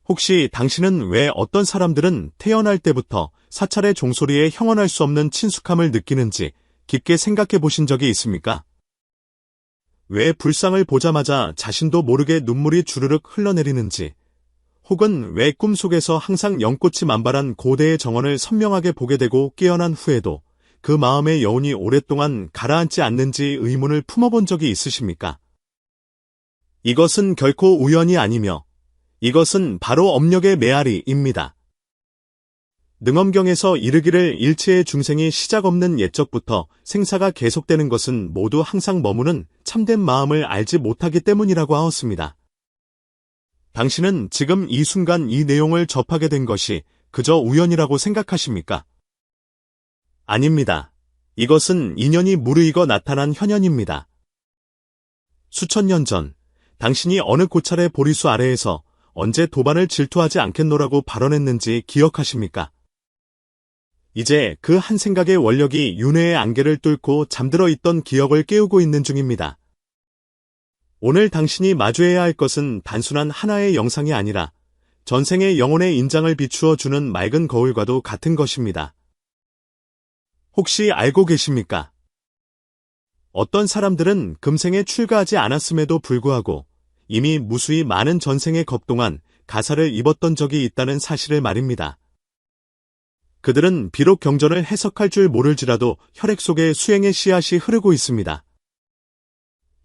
혹시 당신은 왜 어떤 사람들은 태어날 때부터 사찰의 종소리에 형언할 수 없는 친숙함을 느끼는지 깊게 생각해 보신 적이 있습니까? 왜 불상을 보자마자 자신도 모르게 눈물이 주르륵 흘러내리는지, 혹은 왜 꿈속에서 항상 연꽃이 만발한 고대의 정원을 선명하게 보게 되고 깨어난 후에도 그 마음의 여운이 오랫동안 가라앉지 않는지 의문을 품어본 적이 있으십니까? 이것은 결코 우연이 아니며 이것은 바로 업력의 메아리입니다. 능엄경에서 이르기를 일체의 중생이 시작 없는 옛적부터 생사가 계속되는 것은 모두 항상 머무는 참된 마음을 알지 못하기 때문이라고 하였습니다. 당신은 지금 이 순간 이 내용을 접하게 된 것이 그저 우연이라고 생각하십니까? 아닙니다. 이것은 인연이 무르익어 나타난 현현입니다. 수천 년 전, 당신이 어느 고찰의 보리수 아래에서 언제 도반을 질투하지 않겠노라고 발언했는지 기억하십니까? 이제 그 한 생각의 원력이 윤회의 안개를 뚫고 잠들어 있던 기억을 깨우고 있는 중입니다. 오늘 당신이 마주해야 할 것은 단순한 하나의 영상이 아니라 전생의 영혼의 인장을 비추어 주는 맑은 거울과도 같은 것입니다. 혹시 알고 계십니까? 어떤 사람들은 금생에 출가하지 않았음에도 불구하고 이미 무수히 많은 전생의 겁 동안 가사를 입었던 적이 있다는 사실을 말입니다. 그들은 비록 경전을 해석할 줄 모를지라도 혈액 속에 수행의 씨앗이 흐르고 있습니다.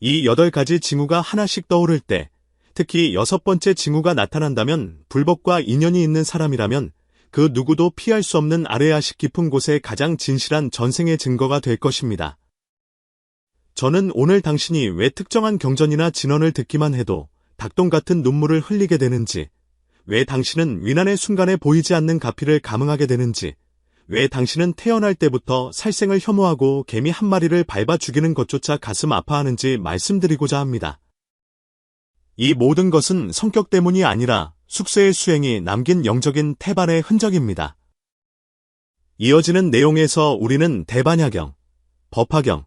이 8가지 징후가 하나씩 떠오를 때, 특히 6번째 징후가 나타난다면 불법과 인연이 있는 사람이라면 그 누구도 피할 수 없는 아레아식 깊은 곳의 가장 진실한 전생의 증거가 될 것입니다. 저는 오늘 당신이 왜 특정한 경전이나 진언을 듣기만 해도 닭똥 같은 눈물을 흘리게 되는지, 왜 당신은 위난의 순간에 보이지 않는 가피를 감응하게 되는지, 왜 당신은 태어날 때부터 살생을 혐오하고 개미 한 마리를 밟아 죽이는 것조차 가슴 아파하는지 말씀드리고자 합니다. 이 모든 것은 성격 때문이 아니라 숙세의 수행이 남긴 영적인 태반의 흔적입니다. 이어지는 내용에서 우리는 대반야경, 법화경,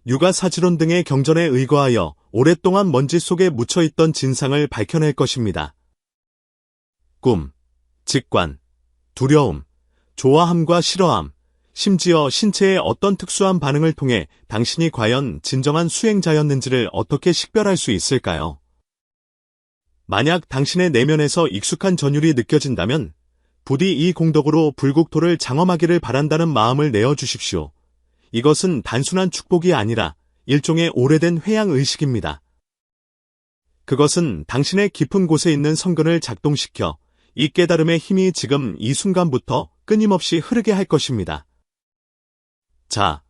유가사지론 등의 경전에 의거하여 오랫동안 먼지 속에 묻혀있던 진상을 밝혀낼 것입니다. 꿈, 직관, 두려움, 좋아함과 싫어함, 심지어 신체의 어떤 특수한 반응을 통해 당신이 과연 진정한 수행자였는지를 어떻게 식별할 수 있을까요? 만약 당신의 내면에서 익숙한 전율이 느껴진다면 부디 이 공덕으로 불국토를 장엄하기를 바란다는 마음을 내어주십시오. 이것은 단순한 축복이 아니라 일종의 오래된 회양의식입니다. 그것은 당신의 깊은 곳에 있는 성근을 작동시켜 이 깨달음의 힘이 지금 이 순간부터 끊임없이 흐르게 할 것입니다. 자,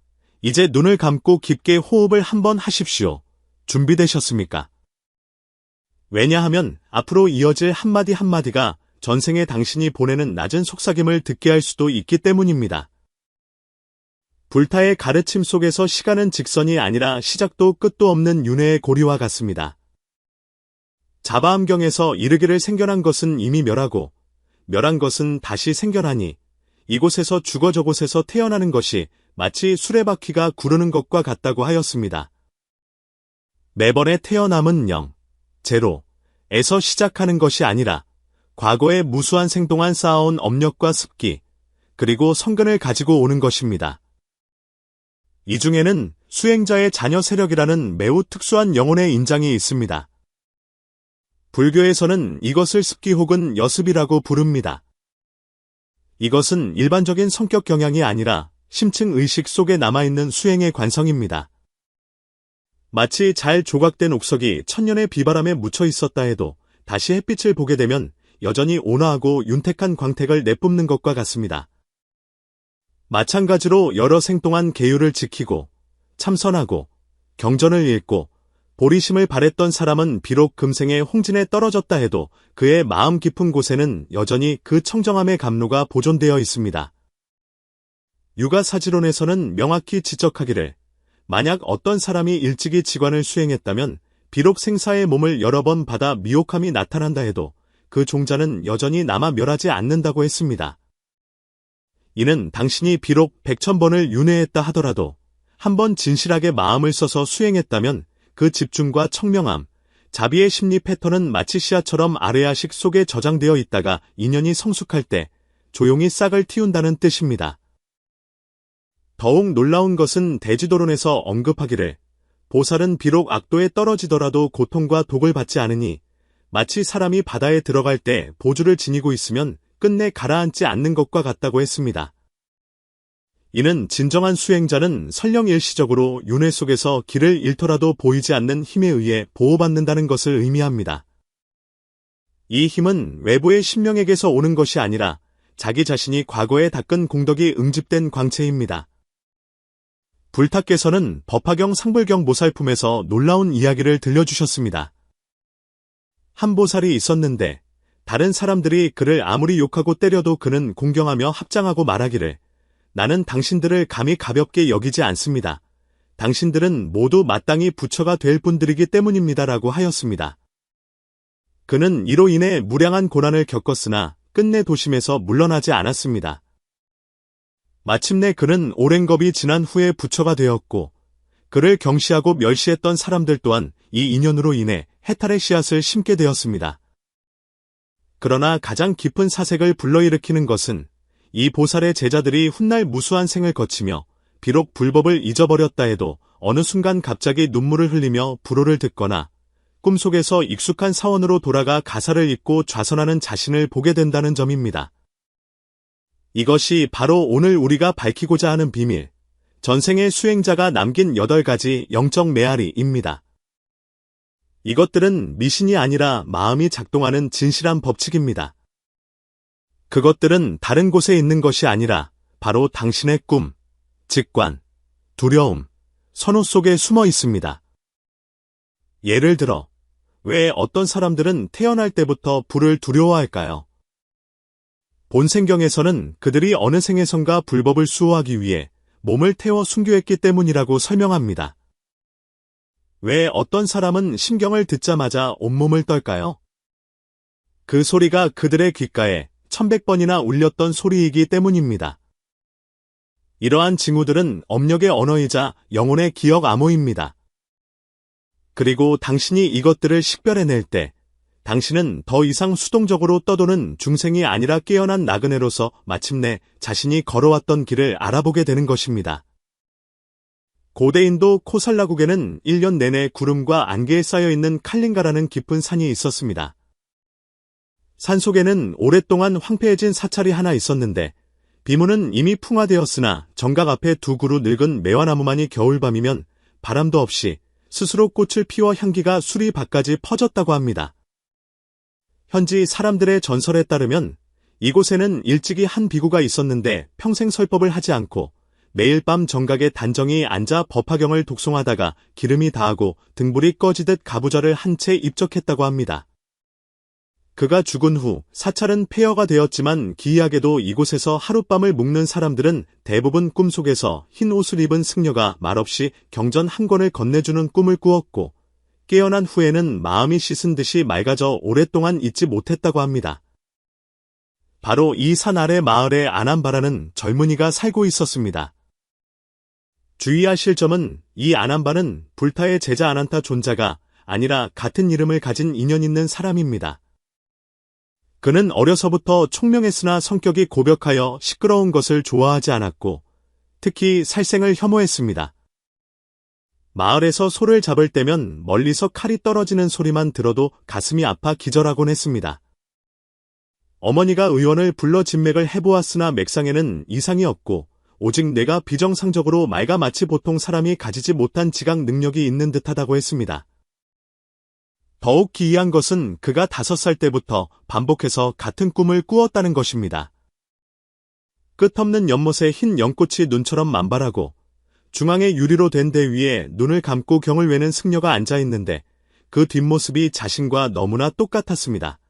이제 눈을 감고 깊게 호흡을 한번 하십시오. 준비되셨습니까? 왜냐하면 앞으로 이어질 한마디 한마디가 전생에 당신이 보내는 낮은 속삭임을 듣게 할 수도 있기 때문입니다. 불타의 가르침 속에서 시간은 직선이 아니라 시작도 끝도 없는 윤회의 고리와 같습니다. 자바암경에서 이르기를 생겨난 것은 이미 멸하고 멸한 것은 다시 생겨나니 이곳에서 죽어 저곳에서 태어나는 것이 마치 수레바퀴가 구르는 것과 같다고 하였습니다. 매번의 태어남은 0, 제로에서 시작하는 것이 아니라 과거의 무수한 생동안 쌓아온 업력과 습기, 그리고 성근을 가지고 오는 것입니다. 이 중에는 수행자의 자녀 세력이라는 매우 특수한 영혼의 인장이 있습니다. 불교에서는 이것을 습기 혹은 여습이라고 부릅니다. 이것은 일반적인 성격 경향이 아니라 심층 의식 속에 남아있는 수행의 관성입니다. 마치 잘 조각된 옥석이 천년의 비바람에 묻혀 있었다 해도 다시 햇빛을 보게 되면 여전히 온화하고 윤택한 광택을 내뿜는 것과 같습니다. 마찬가지로 여러 생 동안 계율을 지키고 참선하고 경전을 읽고 보리심을 발했던 사람은 비록 금생에 홍진에 떨어졌다 해도 그의 마음 깊은 곳에는 여전히 그 청정함의 감로가 보존되어 있습니다. 유가사지론에서는 명확히 지적하기를 만약 어떤 사람이 일찍이 지관을 수행했다면 비록 생사의 몸을 여러 번 받아 미혹함이 나타난다 해도 그 종자는 여전히 남아 멸하지 않는다고 했습니다. 이는 당신이 비록 100,000번을 윤회했다 하더라도 한번 진실하게 마음을 써서 수행했다면 그 집중과 청명함, 자비의 심리 패턴은 마치 씨앗처럼 아레아식 속에 저장되어 있다가 인연이 성숙할 때 조용히 싹을 틔운다는 뜻입니다. 더욱 놀라운 것은 대지도론에서 언급하기를 보살은 비록 악도에 떨어지더라도 고통과 독을 받지 않으니 마치 사람이 바다에 들어갈 때 보주를 지니고 있으면 끝내 가라앉지 않는 것과 같다고 했습니다. 이는 진정한 수행자는 설령 일시적으로 윤회 속에서 길을 잃더라도 보이지 않는 힘에 의해 보호받는다는 것을 의미합니다. 이 힘은 외부의 신명에게서 오는 것이 아니라 자기 자신이 과거에 닦은 공덕이 응집된 광채입니다. 불타께서는 법화경 상불경 모살품에서 놀라운 이야기를 들려주셨습니다. 한 보살이 있었는데 다른 사람들이 그를 아무리 욕하고 때려도 그는 공경하며 합장하고 말하기를 나는 당신들을 감히 가볍게 여기지 않습니다. 당신들은 모두 마땅히 부처가 될 분들이기 때문입니다라고 하였습니다. 그는 이로 인해 무량한 고난을 겪었으나 끝내 도심에서 물러나지 않았습니다. 마침내 그는 오랜 겁이 지난 후에 부처가 되었고 그를 경시하고 멸시했던 사람들 또한 이 인연으로 인해 해탈의 씨앗을 심게 되었습니다. 그러나 가장 깊은 사색을 불러일으키는 것은 이 보살의 제자들이 훗날 무수한 생을 거치며 비록 불법을 잊어버렸다 해도 어느 순간 갑자기 눈물을 흘리며 불호를 듣거나 꿈속에서 익숙한 사원으로 돌아가 가사를 읽고 좌선하는 자신을 보게 된다는 점입니다. 이것이 바로 오늘 우리가 밝히고자 하는 비밀, 전생의 수행자가 남긴 8가지 영적 메아리입니다. 이것들은 미신이 아니라 마음이 작동하는 진실한 법칙입니다. 그것들은 다른 곳에 있는 것이 아니라 바로 당신의 꿈, 직관, 두려움, 선호 속에 숨어 있습니다. 예를 들어, 왜 어떤 사람들은 태어날 때부터 불을 두려워할까요? 본생경에서는 그들이 어느 생에선가 불법을 수호하기 위해 몸을 태워 순교했기 때문이라고 설명합니다. 왜 어떤 사람은 심경을 듣자마자 온몸을 떨까요? 그 소리가 그들의 귓가에 1100번이나 울렸던 소리이기 때문입니다. 이러한 징후들은 업력의 언어이자 영혼의 기억 암호입니다. 그리고 당신이 이것들을 식별해낼 때 당신은 더 이상 수동적으로 떠도는 중생이 아니라 깨어난 나그네로서 마침내 자신이 걸어왔던 길을 알아보게 되는 것입니다. 고대 인도 코살라국에는 1년 내내 구름과 안개에 쌓여있는 칼링가라는 깊은 산이 있었습니다. 산 속에는 오랫동안 황폐해진 사찰이 하나 있었는데 비문은 이미 풍화되었으나 정각 앞에 2그루 늙은 매화나무만이 겨울밤이면 바람도 없이 스스로 꽃을 피워 향기가 수리 밖까지 퍼졌다고 합니다. 현지 사람들의 전설에 따르면 이곳에는 일찍이 한 비구가 있었는데 평생 설법을 하지 않고 매일 밤 정각에 단정히 앉아 법화경을 독송하다가 기름이 다하고 등불이 꺼지듯 가부좌를 한 채 입적했다고 합니다. 그가 죽은 후 사찰은 폐허가 되었지만 기이하게도 이곳에서 하룻밤을 묵는 사람들은 대부분 꿈속에서 흰 옷을 입은 승려가 말없이 경전 한 권을 건네주는 꿈을 꾸었고 깨어난 후에는 마음이 씻은 듯이 맑아져 오랫동안 잊지 못했다고 합니다. 바로 이 산 아래 마을에 아난바라는 젊은이가 살고 있었습니다. 주의하실 점은 이 아난바는 불타의 제자 아난타 존자가 아니라 같은 이름을 가진 인연 있는 사람입니다. 그는 어려서부터 총명했으나 성격이 고벽하여 시끄러운 것을 좋아하지 않았고 특히 살생을 혐오했습니다. 마을에서 소를 잡을 때면 멀리서 칼이 떨어지는 소리만 들어도 가슴이 아파 기절하곤 했습니다. 어머니가 의원을 불러 진맥을 해보았으나 맥상에는 이상이 없고 오직 뇌가 비정상적으로 맑아 마치 보통 사람이 가지지 못한 지각 능력이 있는 듯하다고 했습니다. 더욱 기이한 것은 그가 5살 때부터 반복해서 같은 꿈을 꾸었다는 것입니다. 끝없는 연못에 흰 연꽃이 눈처럼 만발하고 중앙에 유리로 된 대 위에 눈을 감고 경을 외는 승려가 앉아있는데 그 뒷모습이 자신과 너무나 똑같았습니다.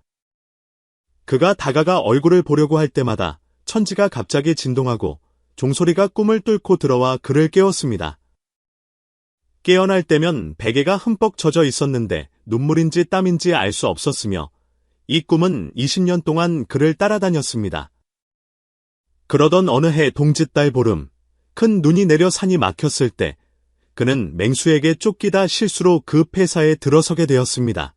그가 다가가 얼굴을 보려고 할 때마다 천지가 갑자기 진동하고 종소리가 꿈을 뚫고 들어와 그를 깨웠습니다. 깨어날 때면 베개가 흠뻑 젖어 있었는데 눈물인지 땀인지 알 수 없었으며 이 꿈은 20년 동안 그를 따라다녔습니다. 그러던 어느 해 동짓달 보름, 큰 눈이 내려 산이 막혔을 때 그는 맹수에게 쫓기다 실수로 그 폐사에 들어서게 되었습니다.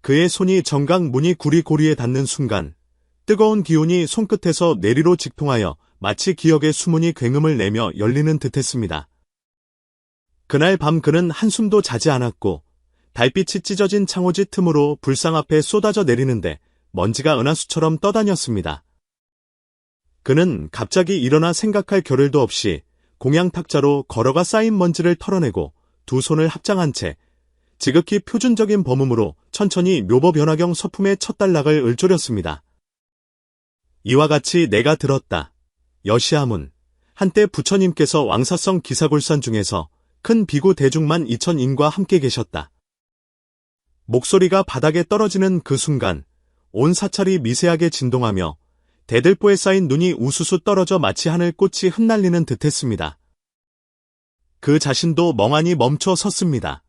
그의 손이 정각 문이 구리고리에 닿는 순간 뜨거운 기운이 손끝에서 내리로 직통하여 마치 기억의 수문이 굉음을 내며 열리는 듯했습니다. 그날 밤 그는 한숨도 자지 않았고 달빛이 찢어진 창호지 틈으로 불상 앞에 쏟아져 내리는데 먼지가 은하수처럼 떠다녔습니다. 그는 갑자기 일어나 생각할 겨를도 없이 공양탁자로 걸어가 쌓인 먼지를 털어내고 두 손을 합장한 채 지극히 표준적인 범음으로 천천히 묘보 변화경 서품의 첫 단락을 읊조렸습니다. 이와 같이 내가 들었다. 여시아문, 한때 부처님께서 왕사성 기사골산 중에서 큰 비구 대중만 2000인과 함께 계셨다. 목소리가 바닥에 떨어지는 그 순간 온 사찰이 미세하게 진동하며 대들보에 쌓인 눈이 우수수 떨어져 마치 하늘꽃이 흩날리는 듯했습니다. 그 자신도 멍하니 멈춰 섰습니다.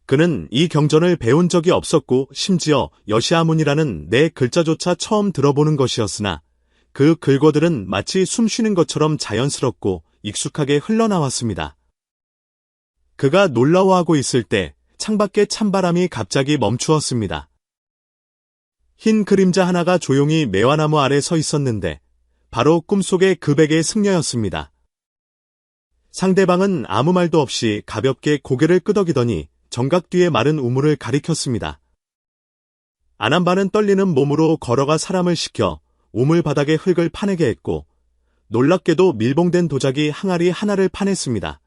그는 이 경전을 배운 적이 없었고 심지어 여시아문이라는 내 글자조차 처음 들어보는 것이었으나 그 글거들은 마치 숨 쉬는 것처럼 자연스럽고 익숙하게 흘러나왔습니다. 그가 놀라워하고 있을 때 창밖에 찬바람이 갑자기 멈추었습니다. 흰 그림자 하나가 조용히 매화나무 아래 서 있었는데 바로 꿈속의 그 백의 승려였습니다. 상대방은 아무 말도 없이 가볍게 고개를 끄덕이더니 정각 뒤에 마른 우물을 가리켰습니다. 아난바는 떨리는 몸으로 걸어가 사람을 시켜 우물 바닥에 흙을 파내게 했고 놀랍게도 밀봉된 도자기 항아리 하나를 파냈습니다.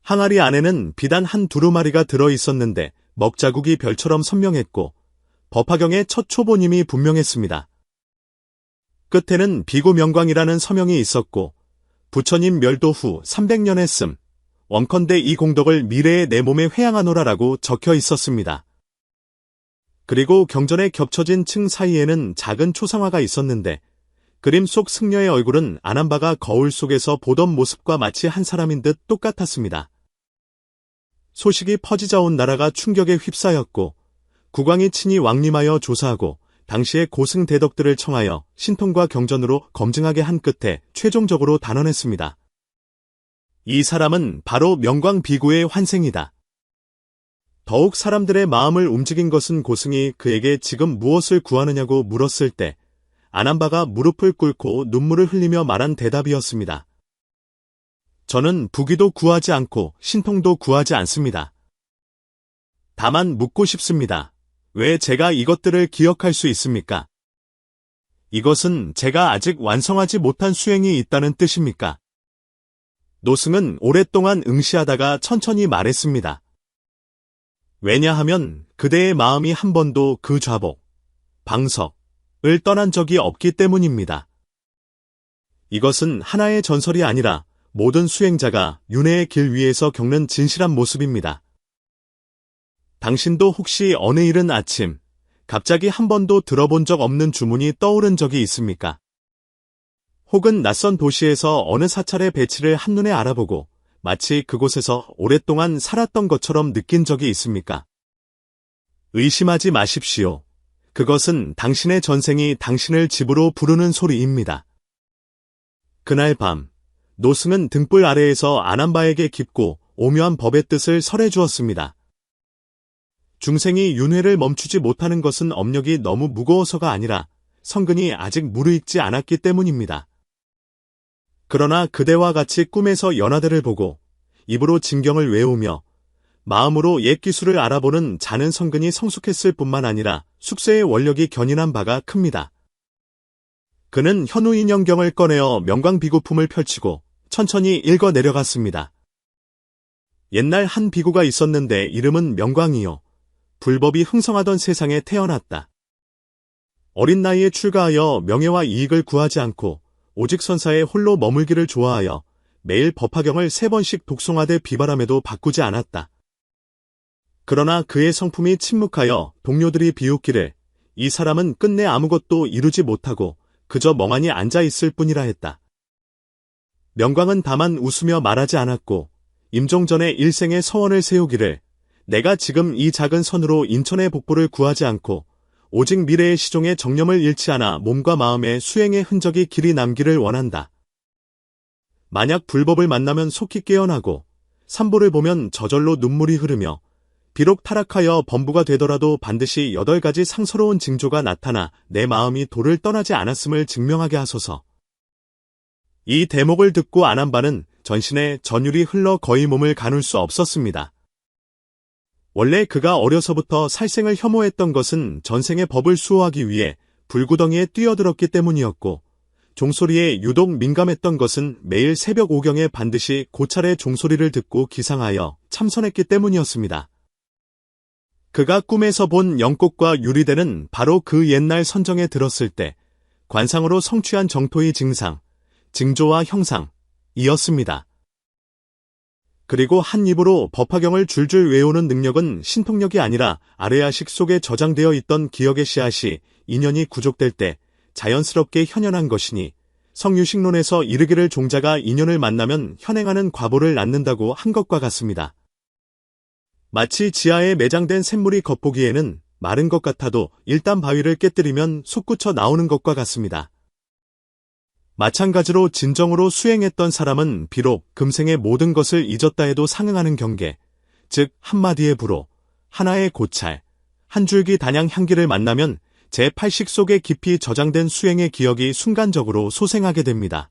항아리 안에는 비단 한 두루마리가 들어있었는데 먹자국이 별처럼 선명했고 법화경의 첫 초보님이 분명했습니다. 끝에는 비구명광이라는 서명이 있었고 부처님 멸도 후 300년 했음, 원컨대 이 공덕을 미래의 내 몸에 회양하노라라고 적혀 있었습니다. 그리고 경전에 겹쳐진 층 사이에는 작은 초상화가 있었는데 그림 속 승려의 얼굴은 아난바가 거울 속에서 보던 모습과 마치 한 사람인 듯 똑같았습니다. 소식이 퍼지자 온 나라가 충격에 휩싸였고 국왕이 친히 왕림하여 조사하고 당시의 고승 대덕들을 청하여 신통과 경전으로 검증하게 한 끝에 최종적으로 단언했습니다. 이 사람은 바로 명광 비구의 환생이다. 더욱 사람들의 마음을 움직인 것은 고승이 그에게 지금 무엇을 구하느냐고 물었을 때 아난바가 무릎을 꿇고 눈물을 흘리며 말한 대답이었습니다. 저는 부귀도 구하지 않고 신통도 구하지 않습니다. 다만 묻고 싶습니다. 왜 제가 이것들을 기억할 수 있습니까? 이것은 제가 아직 완성하지 못한 수행이 있다는 뜻입니까? 노승은 오랫동안 응시하다가 천천히 말했습니다. 왜냐하면 그대의 마음이 한 번도 그 좌복, 방석을 떠난 적이 없기 때문입니다. 이것은 하나의 전설이 아니라 모든 수행자가 윤회의 길 위에서 겪는 진실한 모습입니다. 당신도 혹시 어느 이른 아침 갑자기 한 번도 들어본 적 없는 주문이 떠오른 적이 있습니까? 혹은 낯선 도시에서 어느 사찰의 배치를 한눈에 알아보고 마치 그곳에서 오랫동안 살았던 것처럼 느낀 적이 있습니까? 의심하지 마십시오. 그것은 당신의 전생이 당신을 집으로 부르는 소리입니다. 그날 밤, 노승은 등불 아래에서 아난바에게 깊고 오묘한 법의 뜻을 설해 주었습니다. 중생이 윤회를 멈추지 못하는 것은 업력이 너무 무거워서가 아니라 성근이 아직 무르익지 않았기 때문입니다. 그러나 그대와 같이 꿈에서 연화대를 보고 입으로 진경을 외우며 마음으로 옛 기술을 알아보는 자는 성근이 성숙했을 뿐만 아니라 숙세의 원력이 견인한 바가 큽니다. 그는 현우인영경을 꺼내어 명광비구품을 펼치고 천천히 읽어 내려갔습니다. 옛날 한 비구가 있었는데 이름은 명광이요. 불법이 흥성하던 세상에 태어났다. 어린 나이에 출가하여 명예와 이익을 구하지 않고 오직 선사에 홀로 머물기를 좋아하여 매일 법화경을 3번씩 독송하되 비바람에도 바꾸지 않았다. 그러나 그의 성품이 침묵하여 동료들이 비웃기를 이 사람은 끝내 아무것도 이루지 못하고 그저 멍하니 앉아있을 뿐이라 했다. 명광은 다만 웃으며 말하지 않았고 임종전에 일생의 서원을 세우기를 내가 지금 이 작은 선으로 인천의 복보를 구하지 않고 오직 미래의 시종의 정념을 잃지 않아 몸과 마음의 수행의 흔적이 길이 남기를 원한다. 만약 불법을 만나면 속히 깨어나고 삼보를 보면 저절로 눈물이 흐르며 비록 타락하여 범부가 되더라도 반드시 8가지 상서로운 징조가 나타나 내 마음이 도를 떠나지 않았음을 증명하게 하소서. 이 대목을 듣고 아난바는 전신에 전율이 흘러 거의 몸을 가눌 수 없었습니다. 원래 그가 어려서부터 살생을 혐오했던 것은 전생의 법을 수호하기 위해 불구덩이에 뛰어들었기 때문이었고, 종소리에 유독 민감했던 것은 매일 새벽 5경에 반드시 고찰의 종소리를 듣고 기상하여 참선했기 때문이었습니다. 그가 꿈에서 본 영꽃과 유리대는 바로 그 옛날 선정에 들었을 때 관상으로 성취한 정토의 증상, 징조와 형상이었습니다. 그리고 한 입으로 법화경을 줄줄 외우는 능력은 신통력이 아니라 아레아식 속에 저장되어 있던 기억의 씨앗이 인연이 구족될 때 자연스럽게 현현한 것이니, 성유식론에서 이르기를 종자가 인연을 만나면 현행하는 과보를 낳는다고 한 것과 같습니다. 마치 지하에 매장된 샘물이 겉보기에는 마른 것 같아도 일단 바위를 깨뜨리면 솟구쳐 나오는 것과 같습니다. 마찬가지로 진정으로 수행했던 사람은 비록 금생의 모든 것을 잊었다 해도 상응하는 경계, 즉 한마디의 불호, 하나의 고찰, 한 줄기 단양 향기를 만나면 제8식 속에 깊이 저장된 수행의 기억이 순간적으로 소생하게 됩니다.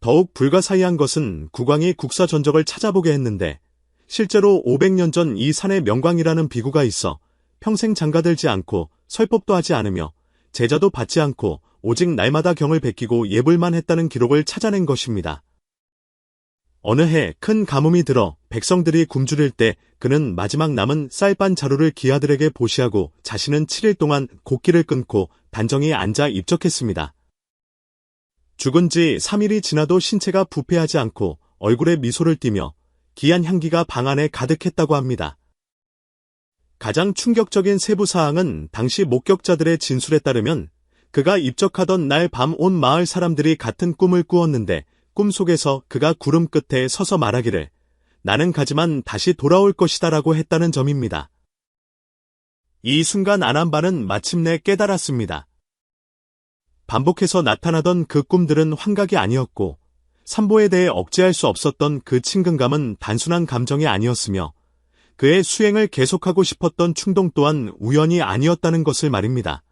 더욱 불가사의한 것은 국왕이 국사전적을 찾아보게 했는데, 실제로 500년 전 이 산에 명광이라는 비구가 있어 평생 장가들지 않고 설법도 하지 않으며 제자도 받지 않고 오직 날마다 경을 베끼고 예불만 했다는 기록을 찾아낸 것입니다. 어느 해 큰 가뭄이 들어 백성들이 굶주릴 때 그는 마지막 남은 쌀반 자루를 기아들에게 보시하고 자신은 7일 동안 곡기를 끊고 단정히 앉아 입적했습니다. 죽은 지 3일이 지나도 신체가 부패하지 않고 얼굴에 미소를 띠며 기한 향기가 방 안에 가득했다고 합니다. 가장 충격적인 세부사항은 당시 목격자들의 진술에 따르면 그가 입적하던 날 밤 온 마을 사람들이 같은 꿈을 꾸었는데 꿈속에서 그가 구름 끝에 서서 말하기를 나는 가지만 다시 돌아올 것이다라고 했다는 점입니다. 이 순간 아난바는 마침내 깨달았습니다. 반복해서 나타나던 그 꿈들은 환각이 아니었고 삼보에 대해 억제할 수 없었던 그 친근감은 단순한 감정이 아니었으며 그의 수행을 계속하고 싶었던 충동 또한 우연이 아니었다는 것을 말입니다.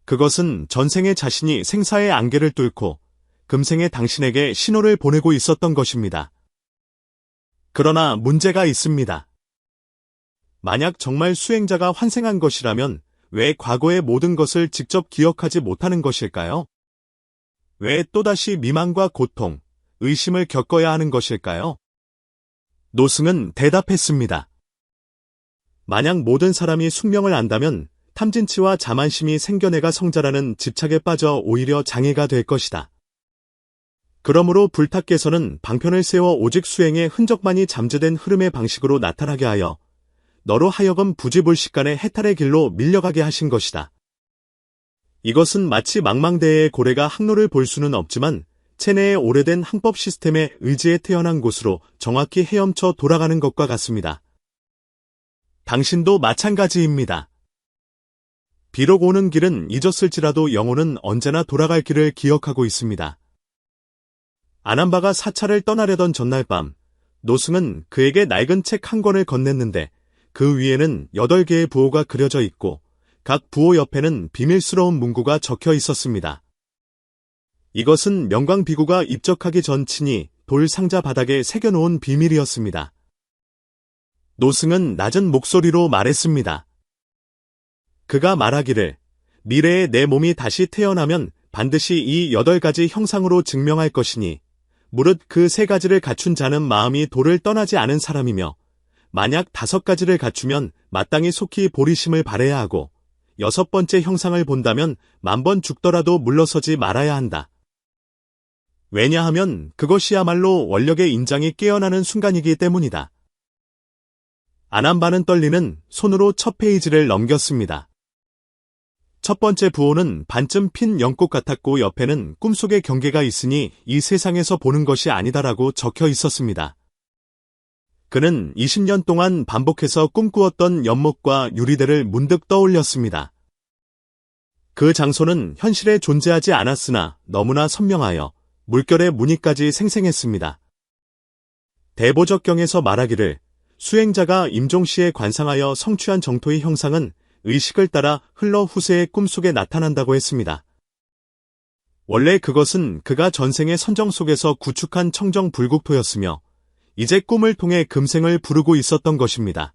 그것은 전생의 자신이 생사의 안개를 뚫고 금생의 당신에게 신호를 보내고 있었던 것입니다. 그러나 문제가 있습니다. 만약 정말 수행자가 환생한 것이라면 왜 과거의 모든 것을 직접 기억하지 못하는 것일까요? 왜 또다시 미망과 고통, 의심을 겪어야 하는 것일까요? 노승은 대답했습니다. 만약 모든 사람이 숙명을 안다면 탐진치와 자만심이 생겨내가 성자라는 집착에 빠져 오히려 장애가 될 것이다. 그러므로 불타께서는 방편을 세워 오직 수행의 흔적만이 잠재된 흐름의 방식으로 나타나게 하여 너로 하여금 부지불식간의 해탈의 길로 밀려가게 하신 것이다. 이것은 마치 망망대해의 고래가 항로를 볼 수는 없지만 체내의 오래된 항법 시스템의 의지에 태어난 곳으로 정확히 헤엄쳐 돌아가는 것과 같습니다. 당신도 마찬가지입니다. 비록 오는 길은 잊었을지라도 영혼은 언제나 돌아갈 길을 기억하고 있습니다. 아난바가 사찰을 떠나려던 전날 밤, 노승은 그에게 낡은 책 한 권을 건넸는데 그 위에는 8개의 부호가 그려져 있고 각 부호 옆에는 비밀스러운 문구가 적혀 있었습니다. 이것은 명광비구가 입적하기 전 친히 돌 상자 바닥에 새겨놓은 비밀이었습니다. 노승은 낮은 목소리로 말했습니다. 그가 말하기를 미래에 내 몸이 다시 태어나면 반드시 이 8가지 형상으로 증명할 것이니 무릇 그 3가지를 갖춘 자는 마음이 도를 떠나지 않은 사람이며 만약 5가지를 갖추면 마땅히 속히 보리심을 발해야 하고 6번째 형상을 본다면 10,000번 죽더라도 물러서지 말아야 한다. 왜냐하면 그것이야말로 원력의 인장이 깨어나는 순간이기 때문이다. 아난바는 떨리는 손으로 첫 페이지를 넘겼습니다. 첫 번째 부호는 반쯤 핀 연꽃 같았고 옆에는 꿈속의 경계가 있으니 이 세상에서 보는 것이 아니다라고 적혀 있었습니다. 그는 20년 동안 반복해서 꿈꾸었던 연못과 유리대를 문득 떠올렸습니다. 그 장소는 현실에 존재하지 않았으나 너무나 선명하여 물결의 무늬까지 생생했습니다. 대보적경에서 말하기를 수행자가 임종시에 관상하여 성취한 정토의 형상은 의식을 따라 흘러 후세의 꿈속에 나타난다고 했습니다. 원래 그것은 그가 전생의 선정 속에서 구축한 청정불국토였으며 이제 꿈을 통해 금생을 부르고 있었던 것입니다.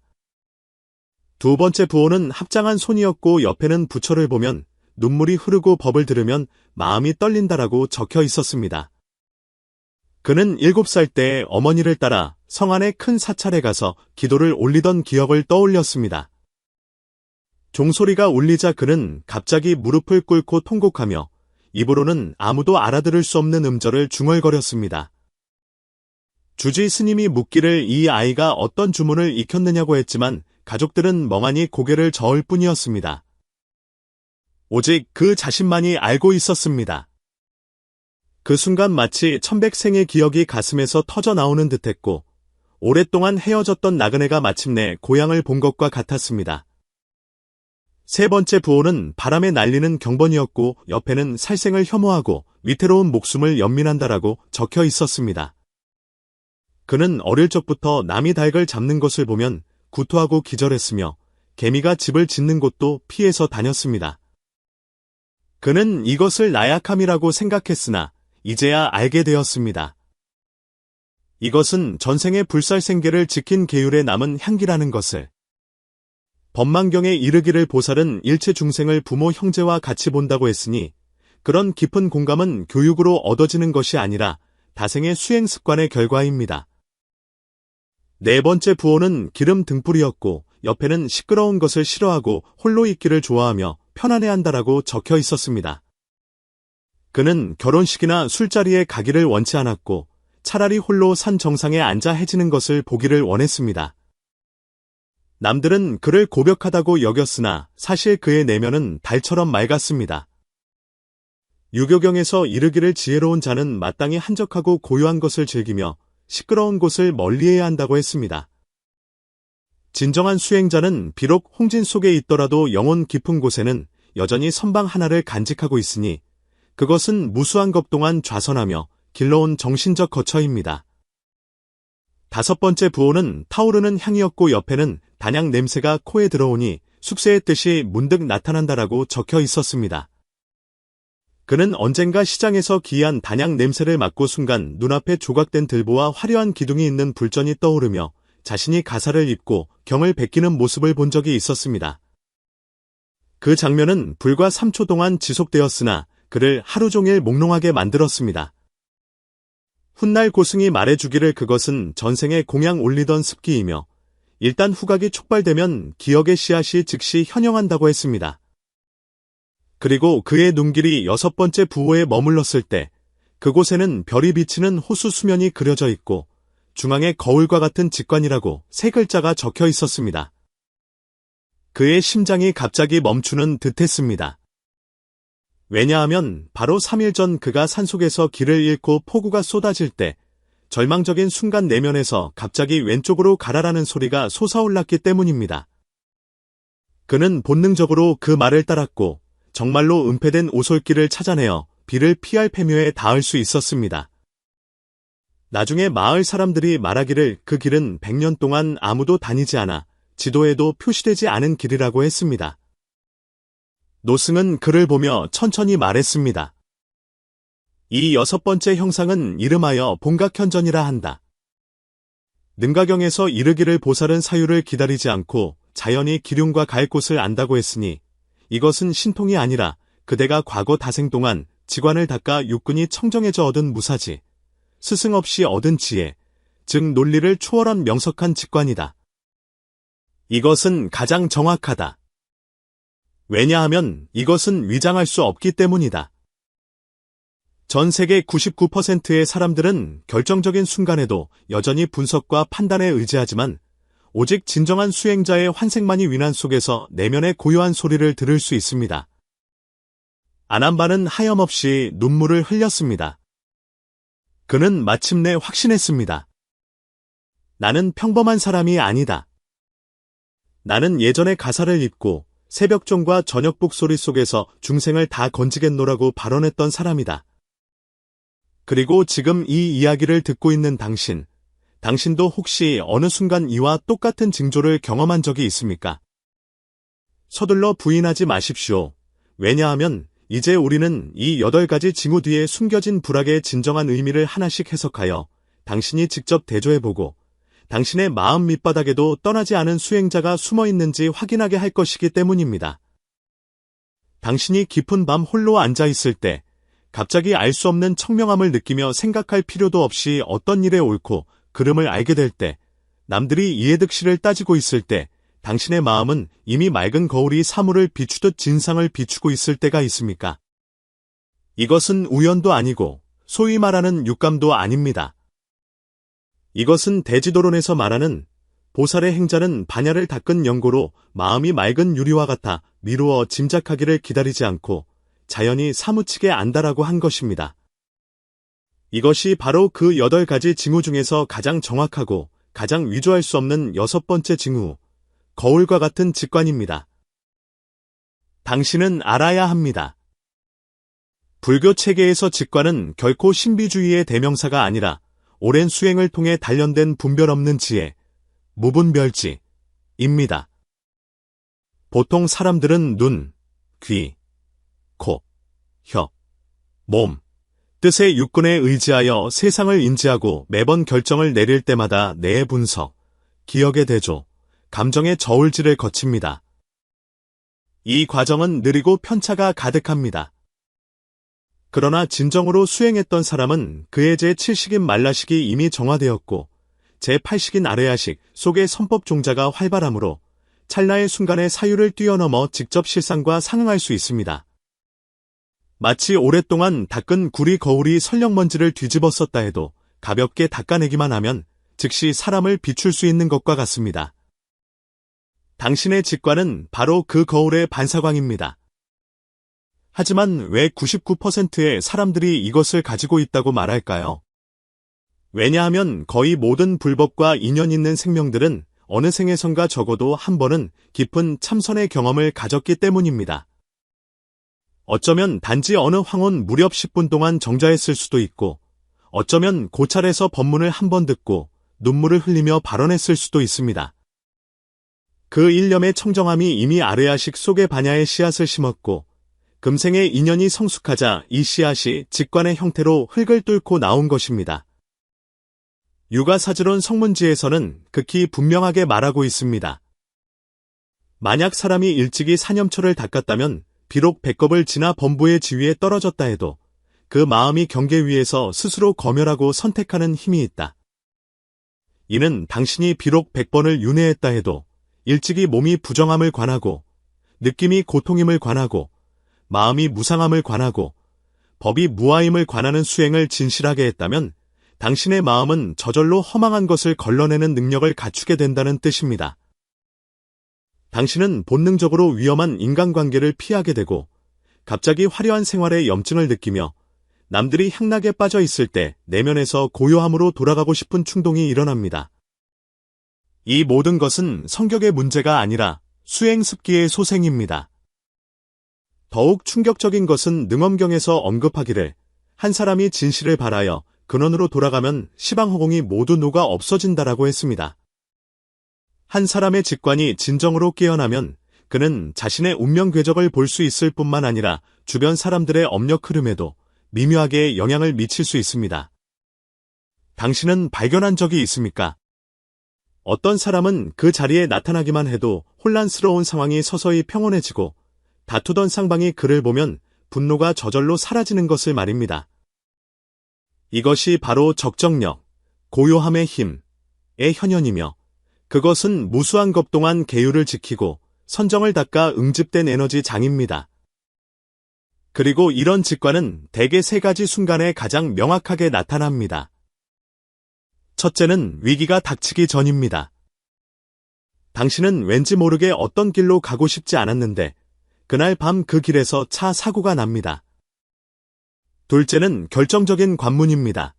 두 번째 부호는 합장한 손이었고 옆에는 부처를 보면 눈물이 흐르고 법을 들으면 마음이 떨린다라고 적혀 있었습니다. 그는 7살 때 어머니를 따라 성 안의 큰 사찰에 가서 기도를 올리던 기억을 떠올렸습니다. 종소리가 울리자 그는 갑자기 무릎을 꿇고 통곡하며 입으로는 아무도 알아들을 수 없는 음절을 중얼거렸습니다. 주지 스님이 묻기를 이 아이가 어떤 주문을 익혔느냐고 했지만 가족들은 멍하니 고개를 저을 뿐이었습니다. 오직 그 자신만이 알고 있었습니다. 그 순간 마치 천백생의 기억이 가슴에서 터져 나오는 듯했고 오랫동안 헤어졌던 나그네가 마침내 고향을 본 것과 같았습니다. 세 번째 부호는 바람에 날리는 경번이었고 옆에는 살생을 혐오하고 위태로운 목숨을 연민한다라고 적혀 있었습니다. 그는 어릴 적부터 남이 닭을 잡는 것을 보면 구토하고 기절했으며 개미가 집을 짓는 곳도 피해서 다녔습니다. 그는 이것을 나약함이라고 생각했으나 이제야 알게 되었습니다. 이것은 전생의 불살생계를 지킨 계율에 남은 향기라는 것을. 법망경에 이르기를 보살은 일체 중생을 부모 형제와 같이 본다고 했으니 그런 깊은 공감은 교육으로 얻어지는 것이 아니라 다생의 수행 습관의 결과입니다. 네 번째 부호는 기름 등불이었고 옆에는 시끄러운 것을 싫어하고 홀로 있기를 좋아하며 편안해한다라고 적혀 있었습니다. 그는 결혼식이나 술자리에 가기를 원치 않았고 차라리 홀로 산 정상에 앉아 해지는 것을 보기를 원했습니다. 남들은 그를 고벽하다고 여겼으나 사실 그의 내면은 달처럼 맑았습니다. 유교경에서 이르기를 지혜로운 자는 마땅히 한적하고 고요한 것을 즐기며 시끄러운 곳을 멀리해야 한다고 했습니다. 진정한 수행자는 비록 홍진 속에 있더라도 영혼 깊은 곳에는 여전히 선방 하나를 간직하고 있으니 그것은 무수한 것 동안 좌선하며 길러온 정신적 거처입니다. 다섯 번째 부호는 타오르는 향이었고 옆에는 단향 냄새가 코에 들어오니 숙세의 뜻이 문득 나타난다라고 적혀 있었습니다. 그는 언젠가 시장에서 기이한 단향 냄새를 맡고 순간 눈앞에 조각된 들보와 화려한 기둥이 있는 불전이 떠오르며 자신이 가사를 입고 경을 베끼는 모습을 본 적이 있었습니다. 그 장면은 불과 3초 동안 지속되었으나 그를 하루 종일 몽롱하게 만들었습니다. 훗날 고승이 말해주기를 그것은 전생에 공양 올리던 습기이며 일단 후각이 촉발되면 기억의 씨앗이 즉시 현영한다고 했습니다. 그리고 그의 눈길이 여섯 번째 부호에 머물렀을 때 그곳에는 별이 비치는 호수 수면이 그려져 있고 중앙에 거울과 같은 직관이라고 세 글자가 적혀 있었습니다. 그의 심장이 갑자기 멈추는 듯했습니다. 왜냐하면 바로 3일 전 그가 산속에서 길을 잃고 폭우가 쏟아질 때 절망적인 순간 내면에서 갑자기 왼쪽으로 가라라는 소리가 솟아올랐기 때문입니다. 그는 본능적으로 그 말을 따랐고 정말로 은폐된 오솔길을 찾아내어 비를 피할 패묘에 닿을 수 있었습니다. 나중에 마을 사람들이 말하기를 그 길은 100년 동안 아무도 다니지 않아 지도에도 표시되지 않은 길이라고 했습니다. 노승은 그를 보며 천천히 말했습니다. 이 여섯 번째 형상은 이름하여 본각현전이라 한다. 능가경에서 이르기를 보살은 사유를 기다리지 않고 자연히 기륭과 갈 곳을 안다고 했으니 이것은 신통이 아니라 그대가 과거 다생 동안 지관을 닦아 육군이 청정해져 얻은 무사지, 스승 없이 얻은 지혜, 즉 논리를 초월한 명석한 직관이다. 이것은 가장 정확하다. 왜냐하면 이것은 위장할 수 없기 때문이다. 전 세계 99%의 사람들은 결정적인 순간에도 여전히 분석과 판단에 의지하지만 오직 진정한 수행자의 환생만이 위난 속에서 내면의 고요한 소리를 들을 수 있습니다. 아난바는 하염없이 눈물을 흘렸습니다. 그는 마침내 확신했습니다. 나는 평범한 사람이 아니다. 나는 예전에 가사를 입고 새벽종과 저녁북 소리 속에서 중생을 다 건지겠노라고 발언했던 사람이다. 그리고 지금 이 이야기를 듣고 있는 당신, 당신도 혹시 어느 순간 이와 똑같은 징조를 경험한 적이 있습니까? 서둘러 부인하지 마십시오. 왜냐하면 이제 우리는 이 8가지 징후 뒤에 숨겨진 불악의 진정한 의미를 하나씩 해석하여 당신이 직접 대조해보고 당신의 마음 밑바닥에도 떠나지 않은 수행자가 숨어 있는지 확인하게 할 것이기 때문입니다. 당신이 깊은 밤 홀로 앉아 있을 때 갑자기 알 수 없는 청명함을 느끼며 생각할 필요도 없이 어떤 일의 옳고 그름을 알게 될 때, 남들이 이해득실을 따지고 있을 때 당신의 마음은 이미 맑은 거울이 사물을 비추듯 진상을 비추고 있을 때가 있습니까? 이것은 우연도 아니고 소위 말하는 육감도 아닙니다. 이것은 대지도론에서 말하는 보살의 행자는 반야를 닦은 연고로 마음이 맑은 유리와 같아 미루어 짐작하기를 기다리지 않고 자연히 사무치게 안다라고 한 것입니다. 이것이 바로 그 8가지 징후 중에서 가장 정확하고 가장 위조할 수 없는 6번째 징후, 거울과 같은 직관입니다. 당신은 알아야 합니다. 불교 체계에서 직관은 결코 신비주의의 대명사가 아니라 오랜 수행을 통해 단련된 분별 없는 지혜, 무분별지입니다. 보통 사람들은 눈, 귀, 코, 혀, 몸, 뜻의 육군에 의지하여 세상을 인지하고 매번 결정을 내릴 때마다 뇌의 분석, 기억의 대조, 감정의 저울질을 거칩니다. 이 과정은 느리고 편차가 가득합니다. 그러나 진정으로 수행했던 사람은 그의 제7식인 말라식이 이미 정화되었고 제8식인 아레아식 속의 선법 종자가 활발하므로 찰나의 순간에 사유를 뛰어넘어 직접 실상과 상응할 수 있습니다. 마치 오랫동안 닦은 구리 거울이 설령먼지를 뒤집어 썼다 해도 가볍게 닦아내기만 하면 즉시 사람을 비출 수 있는 것과 같습니다. 당신의 직관은 바로 그 거울의 반사광입니다. 하지만 왜 99%의 사람들이 이것을 가지고 있다고 말할까요? 왜냐하면 거의 모든 불법과 인연 있는 생명들은 어느 생에선가 적어도 한 번은 깊은 참선의 경험을 가졌기 때문입니다. 어쩌면 단지 어느 황혼 무렵 10분 동안 정자했을 수도 있고 어쩌면 고찰에서 법문을 한 번 듣고 눈물을 흘리며 발언했을 수도 있습니다. 그 일념의 청정함이 이미 아레아식 속의 반야의 씨앗을 심었고 금생의 인연이 성숙하자 이 씨앗이 직관의 형태로 흙을 뚫고 나온 것입니다. 유가사지론 성문지에서는 극히 분명하게 말하고 있습니다. 만약 사람이 일찍이 사념처를 닦았다면 비록 백겁을 지나 범부의 지위에 떨어졌다 해도 그 마음이 경계 위에서 스스로 검열하고 선택하는 힘이 있다. 이는 당신이 비록 100번을 윤회했다 해도 일찍이 몸이 부정함을 관하고 느낌이 고통임을 관하고 마음이 무상함을 관하고 법이 무아임을 관하는 수행을 진실하게 했다면 당신의 마음은 저절로 허망한 것을 걸러내는 능력을 갖추게 된다는 뜻입니다. 당신은 본능적으로 위험한 인간관계를 피하게 되고 갑자기 화려한 생활의 염증을 느끼며 남들이 향락에 빠져 있을 때 내면에서 고요함으로 돌아가고 싶은 충동이 일어납니다. 이 모든 것은 성격의 문제가 아니라 수행 습기의 소생입니다. 더욱 충격적인 것은 능엄경에서 언급하기를 한 사람이 진실을 발하여 근원으로 돌아가면 시방허공이 모두 녹아 없어진다라고 했습니다. 한 사람의 직관이 진정으로 깨어나면 그는 자신의 운명 궤적을 볼 수 있을 뿐만 아니라 주변 사람들의 업력 흐름에도 미묘하게 영향을 미칠 수 있습니다. 당신은 발견한 적이 있습니까? 어떤 사람은 그 자리에 나타나기만 해도 혼란스러운 상황이 서서히 평온해지고 다투던 쌍방이 그를 보면 분노가 저절로 사라지는 것을 말입니다. 이것이 바로 적정력, 고요함의 힘의 현현이며 그것은 무수한 겁 동안 계율을 지키고 선정을 닦아 응집된 에너지 장입니다. 그리고 이런 직관은 대개 3가지 순간에 가장 명확하게 나타납니다. 첫째는 위기가 닥치기 전입니다. 당신은 왠지 모르게 어떤 길로 가고 싶지 않았는데 그날 밤 그 길에서 차 사고가 납니다. 둘째는 결정적인 관문입니다.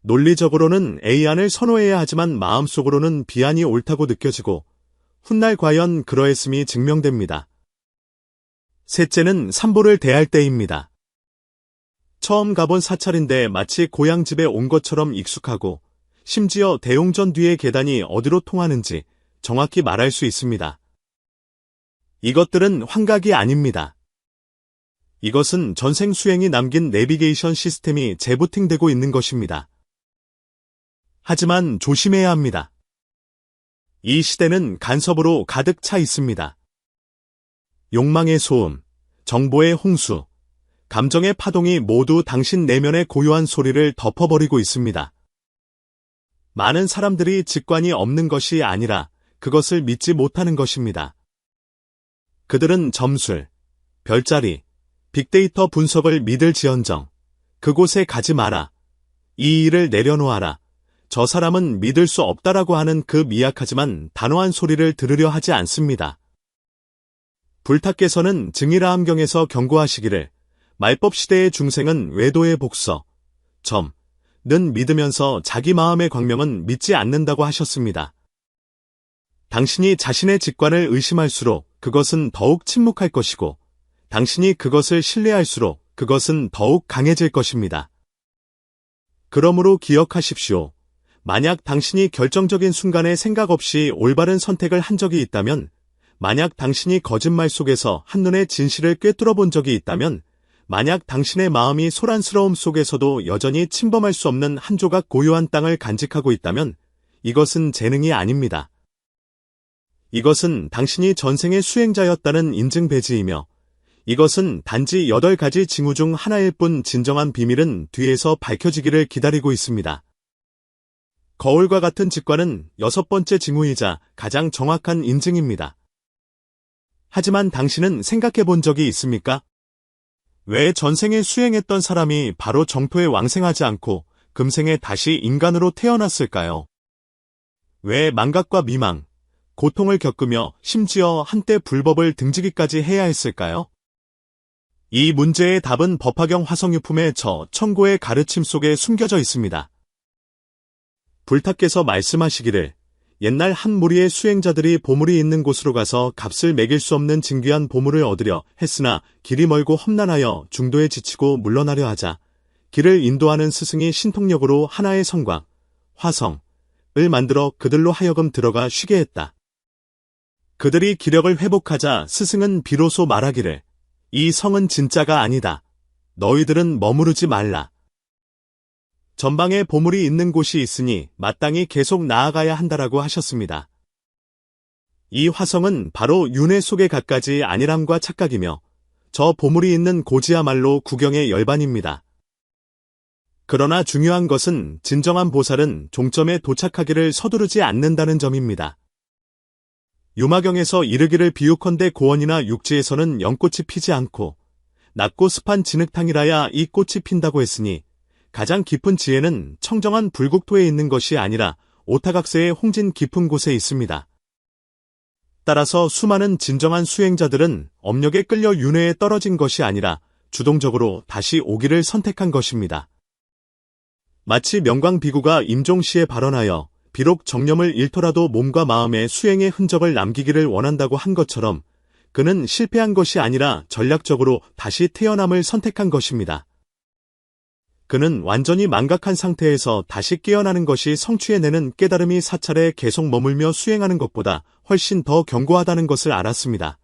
논리적으로는 A안을 선호해야 하지만 마음속으로는 B안이 옳다고 느껴지고 훗날 과연 그러했음이 증명됩니다. 셋째는 산보를 대할 때입니다. 처음 가본 사찰인데 마치 고향집에 온 것처럼 익숙하고 심지어 대용전 뒤의 계단이 어디로 통하는지 정확히 말할 수 있습니다. 이것들은 환각이 아닙니다. 이것은 전생 수행이 남긴 내비게이션 시스템이 재부팅되고 있는 것입니다. 하지만 조심해야 합니다. 이 시대는 간섭으로 가득 차 있습니다. 욕망의 소음, 정보의 홍수, 감정의 파동이 모두 당신 내면의 고요한 소리를 덮어버리고 있습니다. 많은 사람들이 직관이 없는 것이 아니라 그것을 믿지 못하는 것입니다. 그들은 점술, 별자리, 빅데이터 분석을 믿을지언정 그곳에 가지 마라. 이 일을 내려놓아라. 저 사람은 믿을 수 없다라고 하는 그 미약하지만 단호한 소리를 들으려 하지 않습니다. 불타께서는 증일아함경에서 경고하시기를 말법 시대의 중생은 외도의 복서, 는 믿으면서 자기 마음의 광명은 믿지 않는다고 하셨습니다. 당신이 자신의 직관을 의심할수록 그것은 더욱 침묵할 것이고 당신이 그것을 신뢰할수록 그것은 더욱 강해질 것입니다. 그러므로 기억하십시오. 만약 당신이 결정적인 순간에 생각 없이 올바른 선택을 한 적이 있다면, 만약 당신이 거짓말 속에서 한눈에 진실을 꿰뚫어 본 적이 있다면, 만약 당신의 마음이 소란스러움 속에서도 여전히 침범할 수 없는 한 조각 고요한 땅을 간직하고 있다면, 이것은 재능이 아닙니다. 이것은 당신이 전생의 수행자였다는 인증 배지이며, 이것은 단지 8가지 징후 중 하나일 뿐 진정한 비밀은 뒤에서 밝혀지기를 기다리고 있습니다. 거울과 같은 직관은 6번째 징후이자 가장 정확한 인증입니다. 하지만 당신은 생각해 본 적이 있습니까? 왜 전생에 수행했던 사람이 바로 정토에 왕생하지 않고 금생에 다시 인간으로 태어났을까요? 왜 망각과 미망, 고통을 겪으며 심지어 한때 불법을 등지기까지 해야 했을까요? 이 문제의 답은 법화경 화성유품의 저 천고의 가르침 속에 숨겨져 있습니다. 불타께서 말씀하시기를 옛날 한 무리의 수행자들이 보물이 있는 곳으로 가서 값을 매길 수 없는 진귀한 보물을 얻으려 했으나 길이 멀고 험난하여 중도에 지치고 물러나려 하자 길을 인도하는 스승이 신통력으로 하나의 성곽, 화성을 만들어 그들로 하여금 들어가 쉬게 했다. 그들이 기력을 회복하자 스승은 비로소 말하기를 이 성은 진짜가 아니다. 너희들은 머무르지 말라. 전방에 보물이 있는 곳이 있으니 마땅히 계속 나아가야 한다라고 하셨습니다. 이 화성은 바로 윤회 속의 갖가지 안일함과 착각이며 저 보물이 있는 고지야말로 구경의 열반입니다. 그러나 중요한 것은 진정한 보살은 종점에 도착하기를 서두르지 않는다는 점입니다. 유마경에서 이르기를 비유컨대 고원이나 육지에서는 연꽃이 피지 않고 낮고 습한 진흙탕이라야 이 꽃이 핀다고 했으니 가장 깊은 지혜는 청정한 불국토에 있는 것이 아니라 오타각세의 홍진 깊은 곳에 있습니다. 따라서 수많은 진정한 수행자들은 업력에 끌려 윤회에 떨어진 것이 아니라 주동적으로 다시 오기를 선택한 것입니다. 마치 명광비구가 임종시에 발언하여 비록 정념을 잃더라도 몸과 마음에 수행의 흔적을 남기기를 원한다고 한 것처럼 그는 실패한 것이 아니라 전략적으로 다시 태어남을 선택한 것입니다. 그는 완전히 망각한 상태에서 다시 깨어나는 것이 성취해내는 깨달음이 사찰에 계속 머물며 수행하는 것보다 훨씬 더 견고하다는 것을 알았습니다.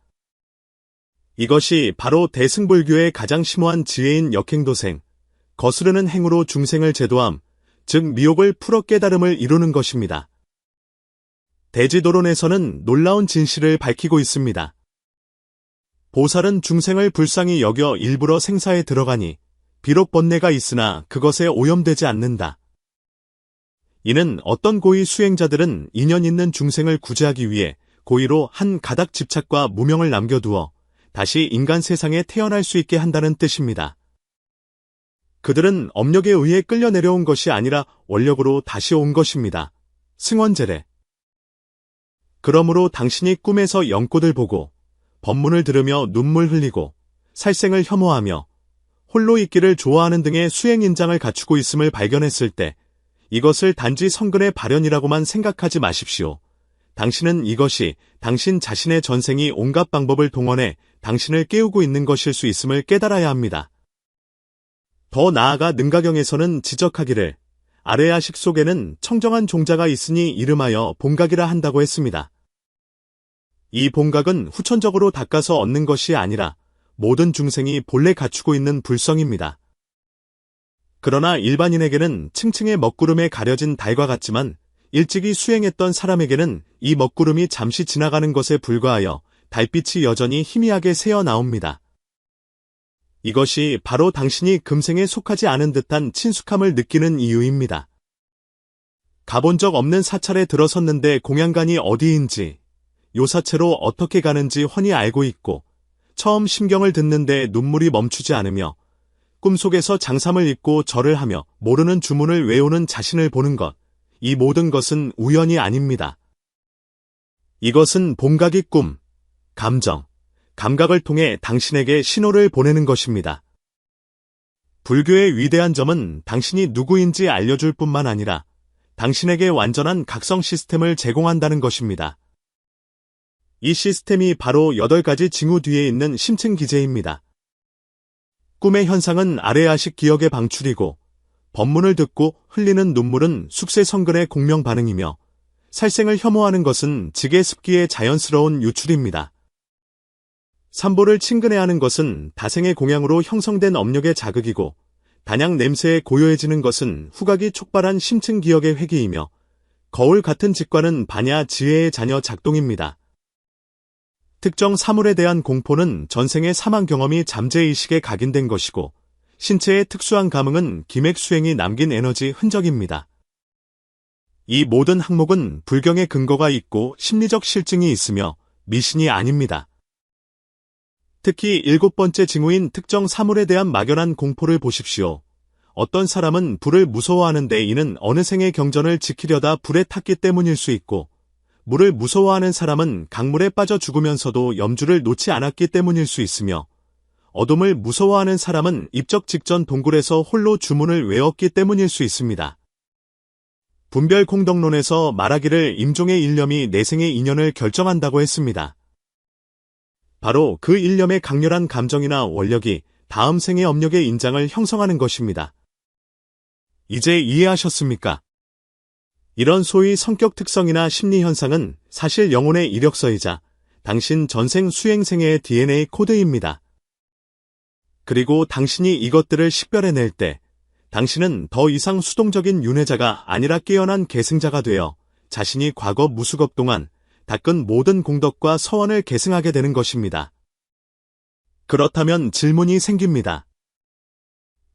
이것이 바로 대승불교의 가장 심오한 지혜인 역행도생, 거스르는 행으로 중생을 제도함, 즉 미혹을 풀어 깨달음을 이루는 것입니다. 대지도론에서는 놀라운 진실을 밝히고 있습니다. 보살은 중생을 불쌍히 여겨 일부러 생사에 들어가니 비록 번뇌가 있으나 그것에 오염되지 않는다. 이는 어떤 고의 수행자들은 인연 있는 중생을 구제하기 위해 고의로 한 가닥 집착과 무명을 남겨두어 다시 인간 세상에 태어날 수 있게 한다는 뜻입니다. 그들은 업력에 의해 끌려 내려온 것이 아니라 원력으로 다시 온 것입니다. 승원제례. 그러므로 당신이 꿈에서 연꽃을 보고 법문을 들으며 눈물 흘리고 살생을 혐오하며 홀로 있기를 좋아하는 등의 수행인장을 갖추고 있음을 발견했을 때 이것을 단지 성근의 발현이라고만 생각하지 마십시오. 당신은 이것이 당신 자신의 전생이 온갖 방법을 동원해 당신을 깨우고 있는 것일 수 있음을 깨달아야 합니다. 더 나아가 능가경에서는 지적하기를 아레아식 속에는 청정한 종자가 있으니 이름하여 봉각이라 한다고 했습니다. 이 봉각은 후천적으로 닦아서 얻는 것이 아니라 모든 중생이 본래 갖추고 있는 불성입니다. 그러나 일반인에게는 층층의 먹구름에 가려진 달과 같지만 일찍이 수행했던 사람에게는 이 먹구름이 잠시 지나가는 것에 불과하여 달빛이 여전히 희미하게 새어 나옵니다. 이것이 바로 당신이 금생에 속하지 않은 듯한 친숙함을 느끼는 이유입니다. 가본 적 없는 사찰에 들어섰는데 공양간이 어디인지, 요사체로 어떻게 가는지 훤히 알고 있고, 처음 심경을 듣는데 눈물이 멈추지 않으며, 꿈속에서 장삼을 읽고 절을 하며 모르는 주문을 외우는 자신을 보는 것, 이 모든 것은 우연이 아닙니다. 이것은 봉각이 꿈, 감정, 감각을 통해 당신에게 신호를 보내는 것입니다. 불교의 위대한 점은 당신이 누구인지 알려줄 뿐만 아니라 당신에게 완전한 각성 시스템을 제공한다는 것입니다. 이 시스템이 바로 8가지 징후 뒤에 있는 심층 기제입니다. 꿈의 현상은 아레아식 기억의 방출이고, 법문을 듣고 흘리는 눈물은 숙세성근의 공명 반응이며, 살생을 혐오하는 것은 직의 습기의 자연스러운 유출입니다. 삼보를 친근해하는 것은 다생의 공양으로 형성된 업력의 자극이고, 단양 냄새에 고요해지는 것은 후각이 촉발한 심층 기억의 회귀이며, 거울 같은 직관은 반야 지혜의 자녀 작동입니다. 특정 사물에 대한 공포는 전생의 사망 경험이 잠재의식에 각인된 것이고, 신체의 특수한 감흥은 기맥수행이 남긴 에너지 흔적입니다. 이 모든 항목은 불경의 근거가 있고 심리적 실증이 있으며 미신이 아닙니다. 특히 7번째 징후인 특정 사물에 대한 막연한 공포를 보십시오. 어떤 사람은 불을 무서워하는데 이는 어느 생의 경전을 지키려다 불에 탔기 때문일 수 있고, 물을 무서워하는 사람은 강물에 빠져 죽으면서도 염주를 놓지 않았기 때문일 수 있으며, 어둠을 무서워하는 사람은 입적 직전 동굴에서 홀로 주문을 외웠기 때문일 수 있습니다. 분별공덕론에서 말하기를 임종의 일념이 내생의 인연을 결정한다고 했습니다. 바로 그 일념의 강렬한 감정이나 원력이 다음 생의 업력의 인장을 형성하는 것입니다. 이제 이해하셨습니까? 이런 소위 성격 특성이나 심리 현상은 사실 영혼의 이력서이자 당신 전생 수행생애의 DNA 코드입니다. 그리고 당신이 이것들을 식별해낼 때 당신은 더 이상 수동적인 윤회자가 아니라 깨어난 계승자가 되어 자신이 과거 무수겁 동안 닦은 모든 공덕과 서원을 계승하게 되는 것입니다. 그렇다면 질문이 생깁니다.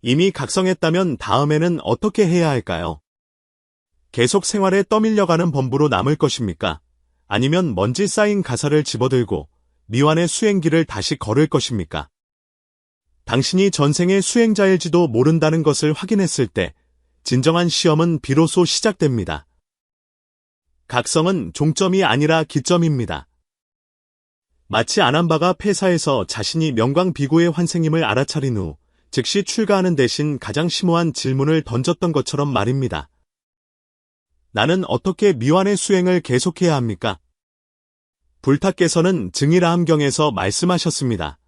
이미 각성했다면 다음에는 어떻게 해야 할까요? 계속 생활에 떠밀려가는 범부로 남을 것입니까? 아니면 먼지 쌓인 가사를 집어들고 미완의 수행길을 다시 걸을 것입니까? 당신이 전생의 수행자일지도 모른다는 것을 확인했을 때 진정한 시험은 비로소 시작됩니다. 각성은 종점이 아니라 기점입니다. 마치 아난바가 폐사에서 자신이 명광비고의 환생임을 알아차린 후 즉시 출가하는 대신 가장 심오한 질문을 던졌던 것처럼 말입니다. 나는 어떻게 미완의 수행을 계속해야 합니까? 불타께서는 증일아함경에서 말씀하셨습니다.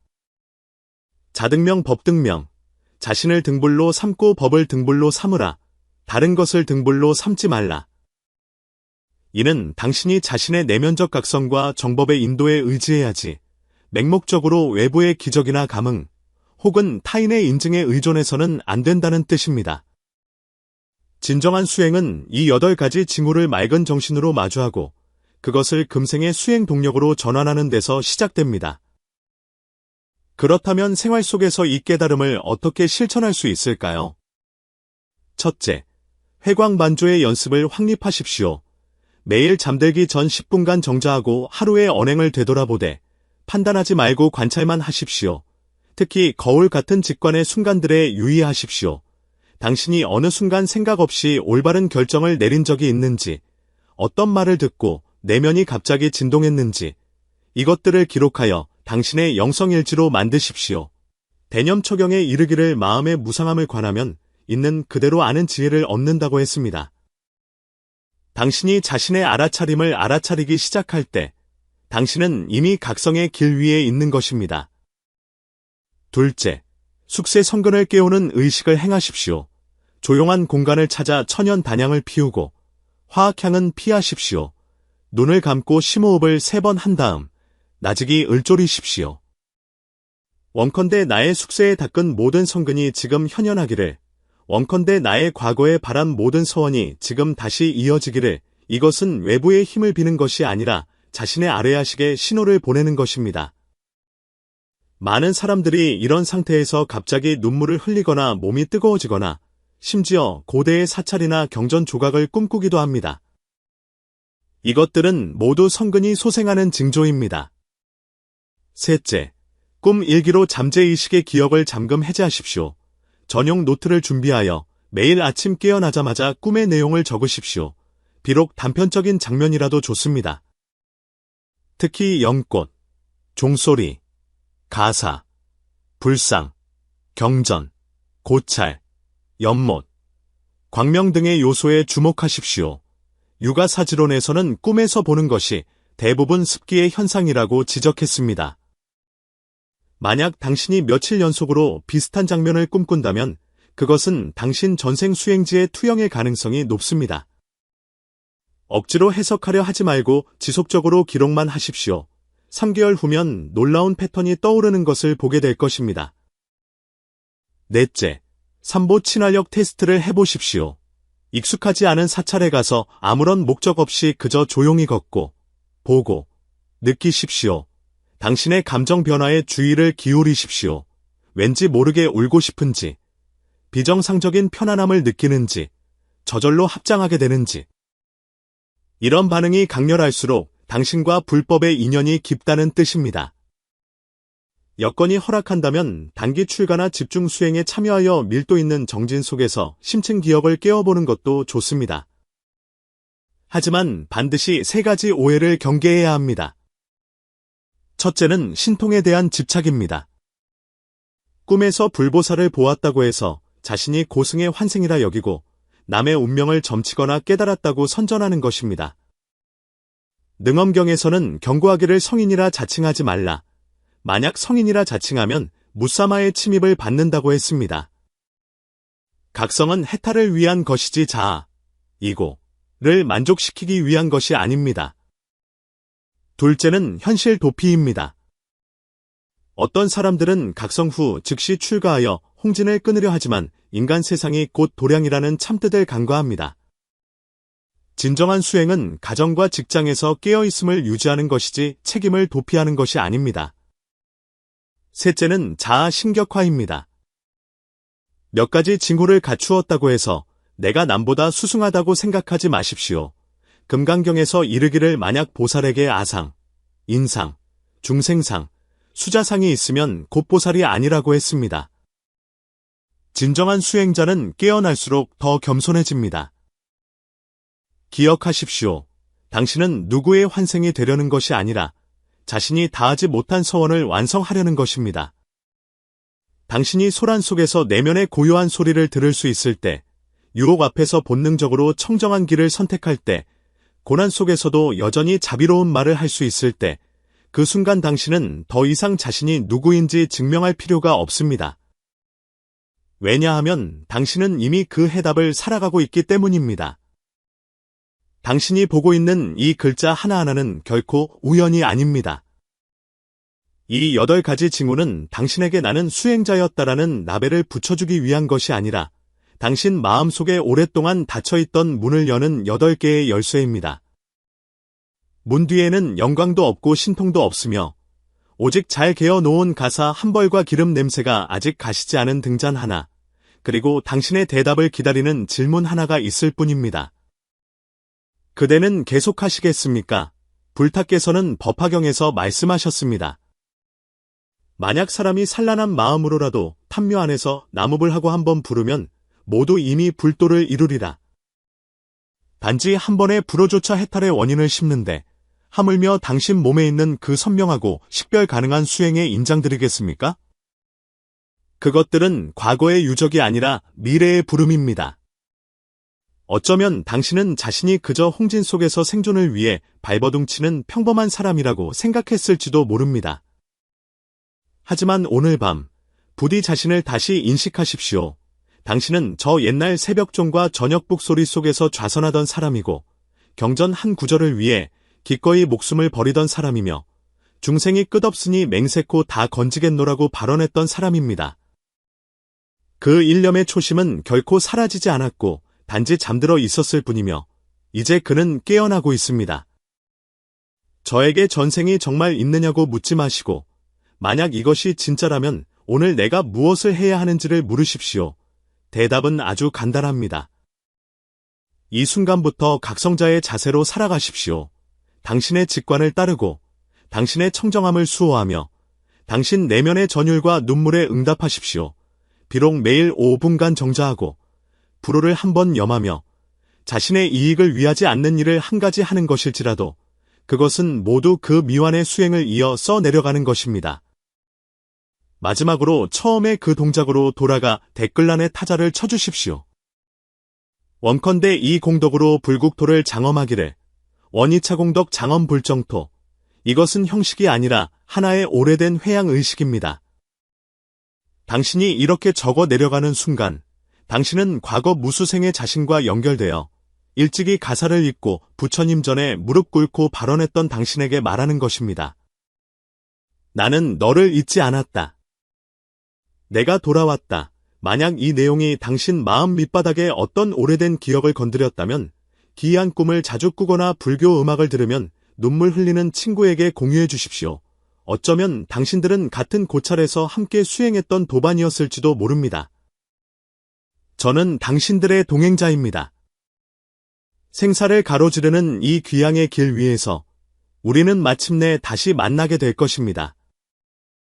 자등명 법등명, 자신을 등불로 삼고 법을 등불로 삼으라. 다른 것을 등불로 삼지 말라. 이는 당신이 자신의 내면적 각성과 정법의 인도에 의지해야지 맹목적으로 외부의 기적이나 감흥 혹은 타인의 인증에 의존해서는 안 된다는 뜻입니다. 진정한 수행은 이 8가지 징후를 맑은 정신으로 마주하고 그것을 금생의 수행 동력으로 전환하는 데서 시작됩니다. 그렇다면 생활 속에서 이 깨달음을 어떻게 실천할 수 있을까요? 첫째, 회광반조의 연습을 확립하십시오. 매일 잠들기 전 10분간 정자하고 하루의 언행을 되돌아보되 판단하지 말고 관찰만 하십시오. 특히 거울 같은 직관의 순간들에 유의하십시오. 당신이 어느 순간 생각 없이 올바른 결정을 내린 적이 있는지, 어떤 말을 듣고 내면이 갑자기 진동했는지, 이것들을 기록하여 당신의 영성일지로 만드십시오. 대념초경에 이르기를 마음의 무상함을 관하면 있는 그대로 아는 지혜를 얻는다고 했습니다. 당신이 자신의 알아차림을 알아차리기 시작할 때 당신은 이미 각성의 길 위에 있는 것입니다. 둘째, 숙세 성근을 깨우는 의식을 행하십시오. 조용한 공간을 찾아 천연 단향을 피우고 화학향은 피하십시오. 눈을 감고 심호흡을 3번 한 다음 나직이 을조리십시오. 원컨대 나의 숙세에 닦은 모든 성근이 지금 현현하기를, 원컨대 나의 과거에 바란 모든 서원이 지금 다시 이어지기를. 이것은 외부의 힘을 비는 것이 아니라 자신의 아래야식에 신호를 보내는 것입니다. 많은 사람들이 이런 상태에서 갑자기 눈물을 흘리거나 몸이 뜨거워지거나 심지어 고대의 사찰이나 경전 조각을 꿈꾸기도 합니다. 이것들은 모두 성근이 소생하는 징조입니다. 셋째, 꿈 일기로 잠재의식의 기억을 잠금 해제하십시오. 전용 노트를 준비하여 매일 아침 깨어나자마자 꿈의 내용을 적으십시오. 비록 단편적인 장면이라도 좋습니다. 특히 연꽃, 종소리, 가사, 불상, 경전, 고찰, 연못, 광명 등의 요소에 주목하십시오. 육아사지론에서는 꿈에서 보는 것이 대부분 습기의 현상이라고 지적했습니다. 만약 당신이 며칠 연속으로 비슷한 장면을 꿈꾼다면 그것은 당신 전생 수행지의 투영의 가능성이 높습니다. 억지로 해석하려 하지 말고 지속적으로 기록만 하십시오. 3개월 후면 놀라운 패턴이 떠오르는 것을 보게 될 것입니다. 넷째, 삼보 친화력 테스트를 해보십시오. 익숙하지 않은 사찰에 가서 아무런 목적 없이 그저 조용히 걷고, 보고, 느끼십시오. 당신의 감정 변화에 주의를 기울이십시오. 왠지 모르게 울고 싶은지, 비정상적인 편안함을 느끼는지, 저절로 합장하게 되는지. 이런 반응이 강렬할수록 당신과 불법의 인연이 깊다는 뜻입니다. 여건이 허락한다면 단기 출가나 집중 수행에 참여하여 밀도 있는 정진 속에서 심층 기억을 깨워보는 것도 좋습니다. 하지만 반드시 3가지 오해를 경계해야 합니다. 첫째는 신통에 대한 집착입니다. 꿈에서 불보살을 보았다고 해서 자신이 고승의 환생이라 여기고 남의 운명을 점치거나 깨달았다고 선전하는 것입니다. 능엄경에서는 경고하기를 성인이라 자칭하지 말라. 만약 성인이라 자칭하면 무사마의 침입을 받는다고 했습니다. 각성은 해탈을 위한 것이지 이고를 만족시키기 위한 것이 아닙니다. 둘째는 현실 도피입니다. 어떤 사람들은 각성 후 즉시 출가하여 홍진을 끊으려 하지만 인간 세상이 곧 도량이라는 참뜻을 간과합니다. 진정한 수행은 가정과 직장에서 깨어있음을 유지하는 것이지 책임을 도피하는 것이 아닙니다. 셋째는 자아 신격화입니다. 몇 가지 징후를 갖추었다고 해서 내가 남보다 수승하다고 생각하지 마십시오. 금강경에서 이르기를 만약 보살에게 아상, 인상, 중생상, 수자상이 있으면 곧 보살이 아니라고 했습니다. 진정한 수행자는 깨어날수록 더 겸손해집니다. 기억하십시오. 당신은 누구의 환생이 되려는 것이 아니라 자신이 다하지 못한 서원을 완성하려는 것입니다. 당신이 소란 속에서 내면의 고요한 소리를 들을 수 있을 때, 유혹 앞에서 본능적으로 청정한 길을 선택할 때, 고난 속에서도 여전히 자비로운 말을 할 수 있을 때, 그 순간 당신은 더 이상 자신이 누구인지 증명할 필요가 없습니다. 왜냐하면 당신은 이미 그 해답을 살아가고 있기 때문입니다. 당신이 보고 있는 이 글자 하나하나는 결코 우연이 아닙니다. 이 8가지 징후는 당신에게 나는 수행자였다라는 라벨을 붙여주기 위한 것이 아니라 당신 마음속에 오랫동안 닫혀있던 문을 여는 8개의 열쇠입니다. 문 뒤에는 영광도 없고 신통도 없으며 오직 잘 개어 놓은 가사 한 벌과 기름 냄새가 아직 가시지 않은 등잔 하나, 그리고 당신의 대답을 기다리는 질문 하나가 있을 뿐입니다. 그대는 계속하시겠습니까? 불타께서는 법화경에서 말씀하셨습니다. 만약 사람이 산란한 마음으로라도 탐묘 안에서 나무불하고 한번 부르면 모두 이미 불도를 이루리라. 단지 한 번의 불호조차 해탈의 원인을 심는데 하물며 당신 몸에 있는 그 선명하고 식별 가능한 수행에 인장드리겠습니까? 그것들은 과거의 유적이 아니라 미래의 부름입니다. 어쩌면 당신은 자신이 그저 홍진 속에서 생존을 위해 발버둥치는 평범한 사람이라고 생각했을지도 모릅니다. 하지만 오늘 밤 부디 자신을 다시 인식하십시오. 당신은 저 옛날 새벽종과 저녁북 소리 속에서 좌선하던 사람이고 경전 한 구절을 위해 기꺼이 목숨을 버리던 사람이며 중생이 끝없으니 맹세코 다 건지겠노라고 발언했던 사람입니다. 그 일념의 초심은 결코 사라지지 않았고 단지 잠들어 있었을 뿐이며 이제 그는 깨어나고 있습니다. 저에게 전생이 정말 있느냐고 묻지 마시고 만약 이것이 진짜라면 오늘 내가 무엇을 해야 하는지를 물으십시오. 대답은 아주 간단합니다. 이 순간부터 각성자의 자세로 살아가십시오. 당신의 직관을 따르고 당신의 청정함을 수호하며 당신 내면의 전율과 눈물에 응답하십시오. 비록 매일 5분간 정자하고 불호를 한번 염하며 자신의 이익을 위하지 않는 일을 한 가지 하는 것일지라도 그것은 모두 그 미완의 수행을 이어 써내려가는 것입니다. 마지막으로 처음에 그 동작으로 돌아가 댓글란에 타자를 쳐주십시오. 원컨대 이 공덕으로 불국토를 장엄하기를 원이차 공덕 장엄 불정토. 이것은 형식이 아니라 하나의 오래된 회양의식입니다. 당신이 이렇게 적어 내려가는 순간 당신은 과거 무수생의 자신과 연결되어 일찍이 가사를 읽고 부처님 전에 무릎 꿇고 발언했던 당신에게 말하는 것입니다. 나는 너를 잊지 않았다. 내가 돌아왔다. 만약 이 내용이 당신 마음 밑바닥에 어떤 오래된 기억을 건드렸다면 기이한 꿈을 자주 꾸거나 불교 음악을 들으면 눈물 흘리는 친구에게 공유해 주십시오. 어쩌면 당신들은 같은 고찰에서 함께 수행했던 도반이었을지도 모릅니다. 저는 당신들의 동행자입니다. 생사를 가로지르는 이 귀향의 길 위에서 우리는 마침내 다시 만나게 될 것입니다.